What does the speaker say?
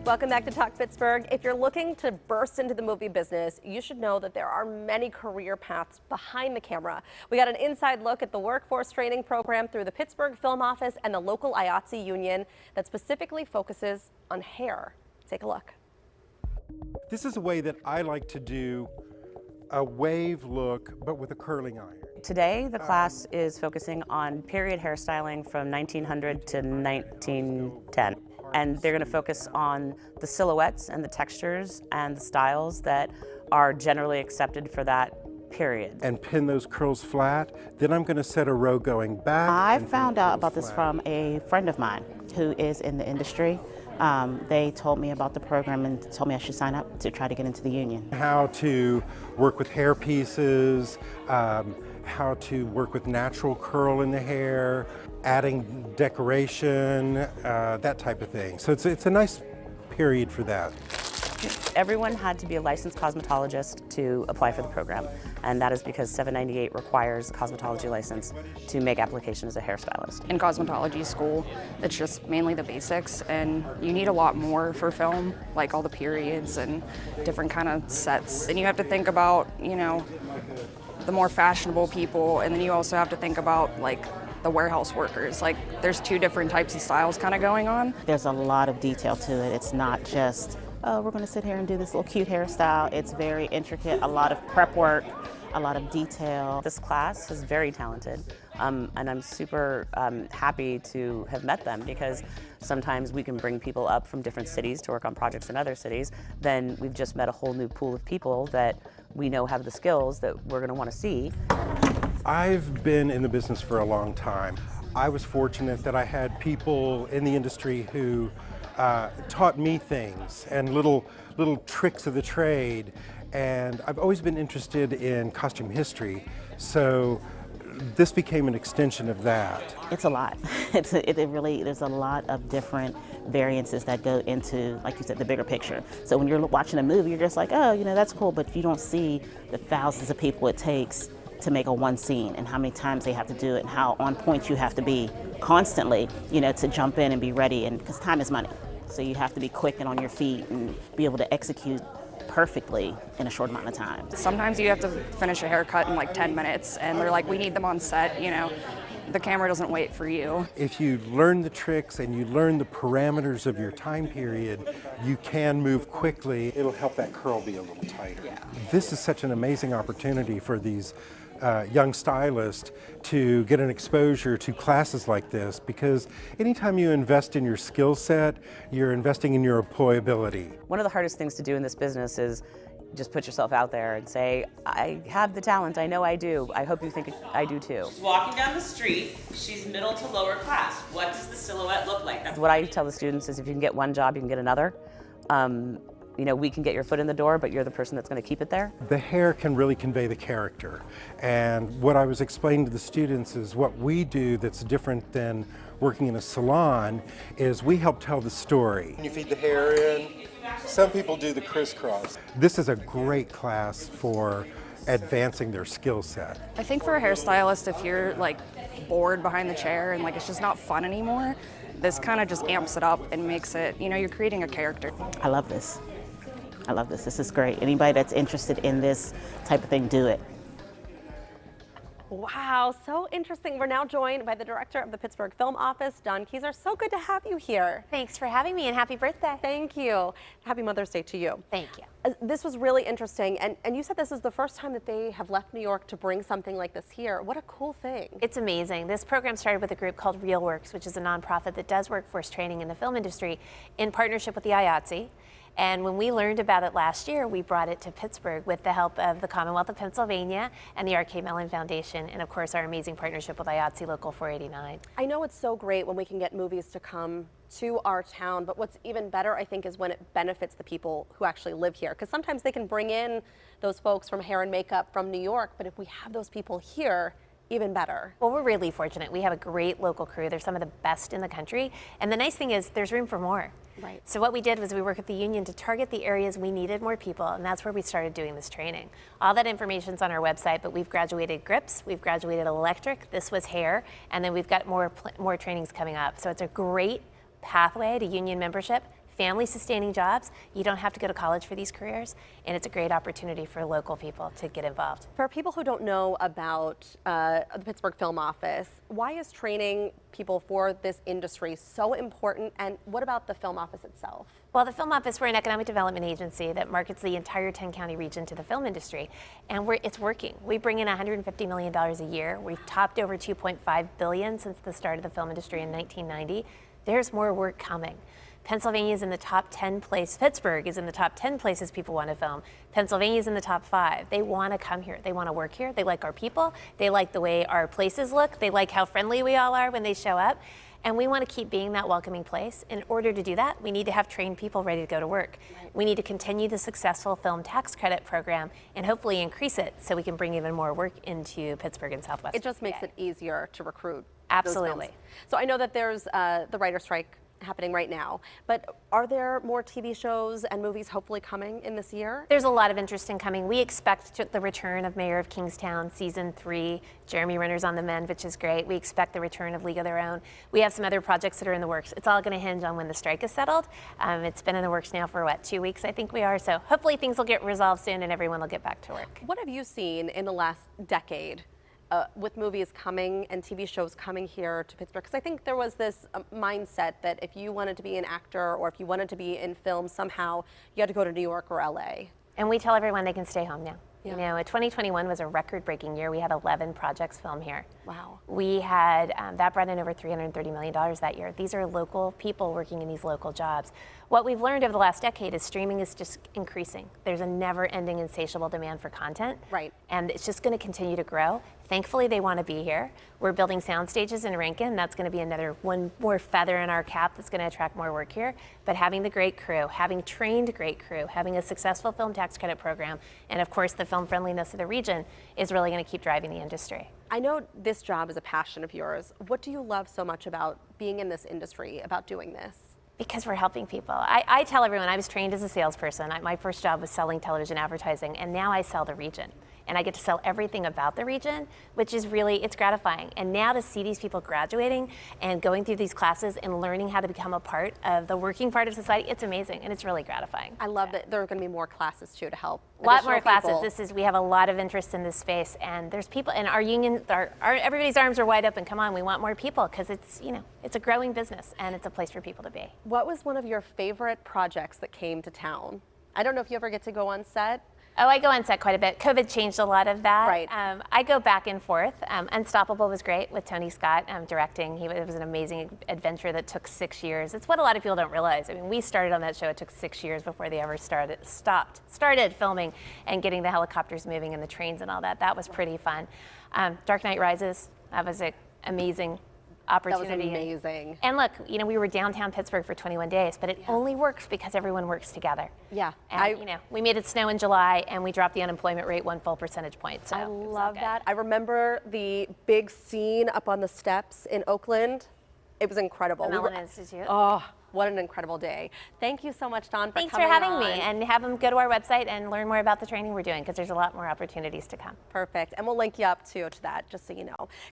Welcome back to Talk Pittsburgh. If you're looking to burst into the movie business, you should know that there are many career paths behind the camera. We got an inside look at the workforce training program through the Pittsburgh Film Office and the local IATSE union that specifically focuses on hair. Take a look. This is a way that I like to do a wave look, but with a curling iron. Today, the class is focusing on period hairstyling from 1900 to 1910. And they're going to focus on the silhouettes and the textures and the styles that are generally accepted for that period. And pin those curls flat. Then I'm going to set a row going back. I found out about this from a friend of mine who is in the industry. They told me about the program and told me I should sign up to try to get into the union. How to work with hair pieces, how to work with natural curl in the hair, adding decoration, that type of thing. So it's a nice period for that. Everyone had to be a licensed cosmetologist to apply for the program, and that is because 798 requires a cosmetology license to make application as a hairstylist. In cosmetology school, it's just mainly the basics, and you need a lot more for film, like all the periods and different kind of sets. And you have to think about, you know, the more fashionable people, and then you also have to think about like the warehouse workers. Like there's two different types of styles kind of going on. There's a lot of detail to it. It's not just, oh, we're going to sit here and do this little cute hairstyle. It's very intricate, a lot of prep work, a lot of detail. This class is very talented, and I'm super happy to have met them, because sometimes we can bring people up from different cities to work on projects in other cities. Then we've just met a whole new pool of people that we know have the skills that we're going to want to see. I've been in the business for a long time. I was fortunate that I had people in the industry who taught me things and little tricks of the trade, and I've always been interested in costume history, so this became an extension of that. It's a lot. There's a lot of different variances that go into, like you said, the bigger picture. So when you're watching a movie, you're just like, oh, you know, that's cool, but you don't see the thousands of people it takes to make a one scene, and how many times they have to do it, and how on point you have to be constantly, you know, to jump in and be ready, and because time is money. So you have to be quick and on your feet and be able to execute perfectly in a short amount of time. Sometimes you have to finish a haircut in like 10 minutes, and they're like, we need them on set, you know. The camera doesn't wait for you. If you learn the tricks and you learn the parameters of your time period, you can move quickly. It'll help that curl be a little tighter. Yeah. This is such an amazing opportunity for these young stylists to get an exposure to classes like this, because anytime you invest in your skill set, you're investing in your employability. One of the hardest things to do in this business is just put yourself out there and say, I have the talent, I know I do, I hope you think I do too. She's walking down the street, she's middle to lower class. What does the silhouette look like? That's what I tell the students is, if you can get one job, you can get another. You know, we can get your foot in the door, but you're the person that's going to keep it there. The hair can really convey the character. And what I was explaining to the students is what we do that's different than working in a salon is we help tell the story. You feed the hair in. Some people do the crisscross. This is a great class for advancing their skill set. I think for a hairstylist, if you're like bored behind the chair and like it's just not fun anymore, this kind of just amps it up and makes it, you know, you're creating a character. I love this. I love this. This is great. Anybody that's interested in this type of thing, do it. Wow, so interesting. We're now joined by the director of the Pittsburgh Film Office, Dawn Keezer. So good to have you here. Thanks for having me, and happy birthday. Thank you. Happy Mother's Day to you. Thank you. This was really interesting, and you said this is the first time that they have left New York to bring something like this here. What a cool thing. It's amazing. This program started with a group called RealWorks, which is a nonprofit that does workforce training in the film industry in partnership with the IATSE. And when we learned about it last year, we brought it to Pittsburgh with the help of the Commonwealth of Pennsylvania and the R.K. Mellon Foundation, and of course our amazing partnership with IATSE Local 489. I know it's so great when we can get movies to come to our town, but what's even better, I think, is when it benefits the people who actually live here. Because sometimes they can bring in those folks from hair and makeup from New York, but if we have those people here, even better. Well, we're really fortunate. We have a great local crew. They're some of the best in the country. And the nice thing is there's room for more. Right. So what we did was we worked with the union to target the areas we needed more people, and that's where we started doing this training. All that information's on our website, but we've graduated grips, we've graduated electric, this was hair, and then we've got more trainings coming up. So it's a great pathway to union membership. family-sustaining jobs. You don't have to go to college for these careers, and it's a great opportunity for local people to get involved. For people who don't know about the Pittsburgh Film Office, why is training people for this industry so important, and what about the Film Office itself? Well, the Film Office, we're an economic development agency that markets the entire 10-county region to the film industry, and it's working. We bring in $150 million a year. We've topped over $2.5 billion since the start of the film industry in 1990. There's more work coming. Pennsylvania is in the top 10 place. Pittsburgh is in the top 10 places people want to film. Pennsylvania is in the top 5. They want to come here. They want to work here. They like our people. They like the way our places look. They like how friendly we all are when they show up. And we want to keep being that welcoming place. In order to do that, we need to have trained people ready to go to work. Right. We need to continue the successful film tax credit program and hopefully increase it so we can bring even more work into Pittsburgh and Southwest. It just makes it easier to recruit. Absolutely. So I know that there's the writer's strike happening right now, but are there more TV shows and movies hopefully coming in this year? There's a lot of interest in coming. We expect the return of Mayor of Kingstown season 3, Jeremy Renner's on the mend, which is great. We expect the return of League of Their Own. We have some other projects that are in the works. It's all going to hinge on when the strike is settled. It's been in the works now for 2 weeks, I think we are. So hopefully things will get resolved soon and everyone will get back to work. What have you seen in the last decade with movies coming and TV shows coming here to Pittsburgh? Because I think there was this mindset that if you wanted to be an actor or if you wanted to be in film somehow, you had to go to New York or LA. And we tell everyone they can stay home now. Yeah. You know, 2021 was a record-breaking year. We had 11 projects filmed here. Wow. We had, that brought in over $330 million that year. These are local people working in these local jobs. What we've learned over the last decade is streaming is just increasing. There's a never-ending, insatiable demand for content. Right. And it's just going to continue to grow. Thankfully, they want to be here. We're building sound stages in Rankin. That's going to be another one more feather in our cap that's going to attract more work here. But having the great crew, having trained great crew, having a successful film tax credit program, and of course the film friendliness of the region is really going to keep driving the industry. I know this job is a passion of yours. What do you love so much about being in this industry, about doing this? Because we're helping people. I tell everyone I was trained as a salesperson. My first job was selling television advertising, and now I sell the region. And I get to sell everything about the region, which is really, it's gratifying. And now to see these people graduating and going through these classes and learning how to become a part of the working part of society, it's amazing and it's really gratifying. I love that there are going to be more classes too to help. A lot more classes. We have a lot of interest in this space, and there's people, and our union, everybody's arms are wide open. Come on, we want more people because it's, you know, it's a growing business and it's a place for people to be. What was one of your favorite projects that came to town? I don't know if you ever get to go on set. Oh, I go on set quite a bit. COVID changed a lot of that. Right. I go back and forth. Unstoppable was great with Tony Scott directing. It was an amazing adventure that took 6 years. It's what a lot of people don't realize. I mean, we started on that show. It took 6 years before they ever started filming and getting the helicopters moving and the trains and all that. That was pretty fun. Dark Knight Rises, that was an amazing opportunity. That was amazing. And look, you know, we were downtown Pittsburgh for 21 days, but it only works because everyone works together. Yeah. And, you know, we made it snow in July and we dropped the unemployment rate 1 full percentage point. So I love that. I remember the big scene up on the steps in Oakland. It was incredible. The Mellon Institute. Oh, what an incredible day. Thank you so much, Dawn, for Thanks for coming having on. me, and have them go to our website and learn more about the training we're doing because there's a lot more opportunities to come. Perfect. And we'll link you up too to that, just so you know.